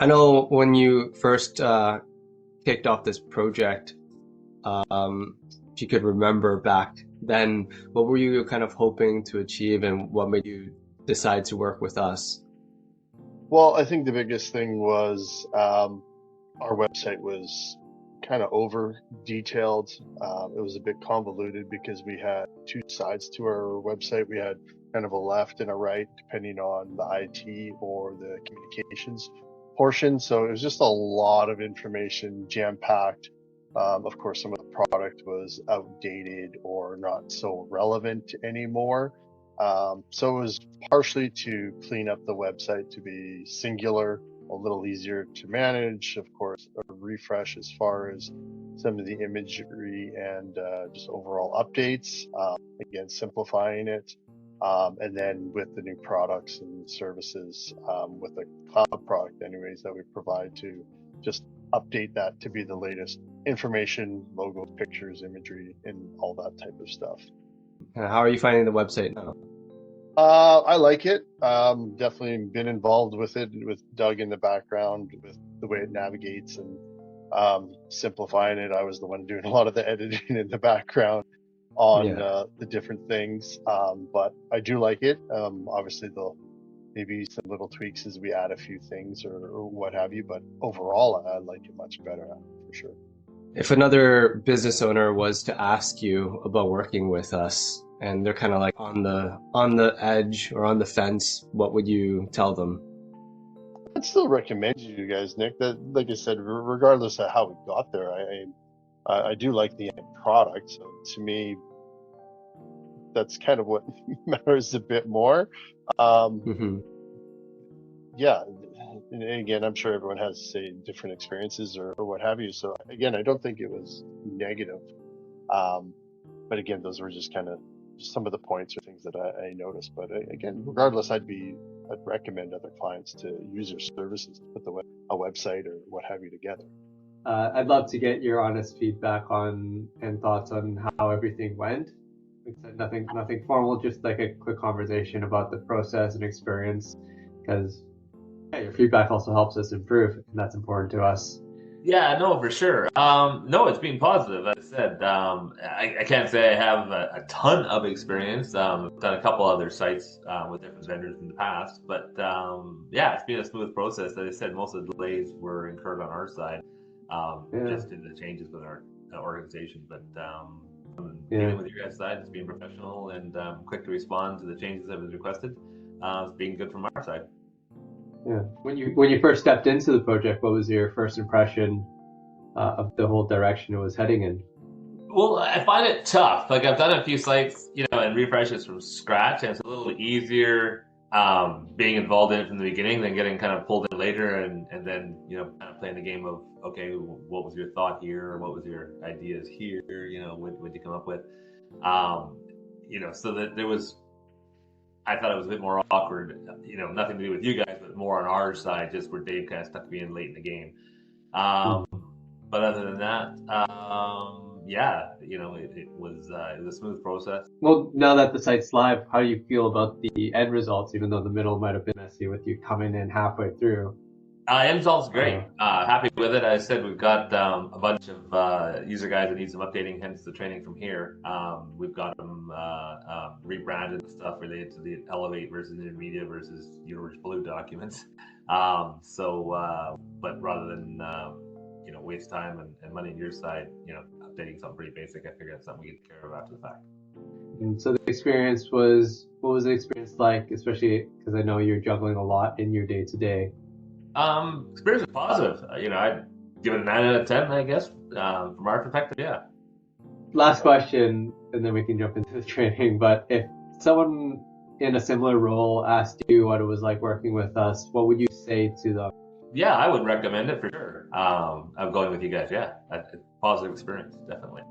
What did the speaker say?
know when you first kicked off this project, if you could remember back then, what were you kind of hoping to achieve and what made you decide to work with us? Well, I think the biggest thing was our website was kind of over detailed. It was a bit convoluted because we had two sides to our website. We had kind of a left and a right, depending on the IT or the communications portion. So it was just a lot of information jam-packed. Of course, some of the product was outdated or not so relevant anymore. So it was partially to clean up the website to be singular, a little easier to manage, of course, a refresh as far as some of the imagery and just overall updates. Again, simplifying it. And then with the new products and services, with the cloud product anyways that we provide to just update that to be the latest information, logos, pictures, imagery, and all that type of stuff. How are you finding the website now? I like it. Definitely been involved with it with Doug in the background with the way it navigates and simplifying it. I was the one doing a lot of the editing in the background on the different things. But I do like it. Obviously there'll maybe some little tweaks as we add a few things or what have you, but overall I like it much better for sure. If another business owner was to ask you about working with us and they're kind of like on the edge or on the fence, what would you tell them? I'd still recommend you guys, Nick, that like I said, regardless of how we got there, I do like the end product. So to me, that's kind of what matters a bit more. Yeah, and again, I'm sure everyone has, say, different experiences or what have you. So again, I don't think it was negative. But again, those were just kind of some of the points or things that I noticed. But again, regardless, I'd recommend other clients to use your services to put a website or what have you together. I'd love to get your honest feedback on and thoughts on how everything went. Like I said, nothing formal, just like a quick conversation about the process and experience, because your feedback also helps us improve, and that's important to us. Yeah, no, for sure. No, it's been positive. As I said, I can't say I have a ton of experience. I've done a couple other sites with different vendors in the past, but yeah, it's been a smooth process. As I said, most of the delays were incurred on our side, just in the changes with our organization. But dealing with your guys' side, it's being professional and quick to respond to the changes that was requested. It's being good from our side. Yeah. When you first stepped into the project, what was your first impression of the whole direction it was heading in? Well, I find it tough. Like I've done a few sites, and refreshes from scratch, and it's a little easier being involved in it from the beginning than getting kind of pulled in later and then kind of playing the game of, okay, what was your thought here? What was your ideas here? What did you come up with? So that there was. I thought it was a bit more awkward, nothing to do with you guys, but more on our side, just where Dave kind of stuck me in late in the game. But other than that, it was a smooth process. Well, now that the site's live, how do you feel about the end results, even though the middle might have been messy with you coming in halfway through? End result's great. Happy with it. As I said, we've got a bunch of user guys that need some updating, hence the training from here. We've got them rebranded and stuff related to the Elevate versus Intermedia versus Universe Blue documents. But rather than waste time and money on your side, updating something pretty basic, I figured that's something we could care of after the fact. And so the experience was, what was the experience like, especially because I know you're juggling a lot in your day to day? Experience was positive. I'd give it a 9 out of 10, I guess, from our perspective, yeah. Last question, and then we can jump into the training. But if someone in a similar role asked you what it was like working with us, what would you say to them? Yeah, I would recommend it for sure. I'm going with you guys, yeah. A positive experience, definitely.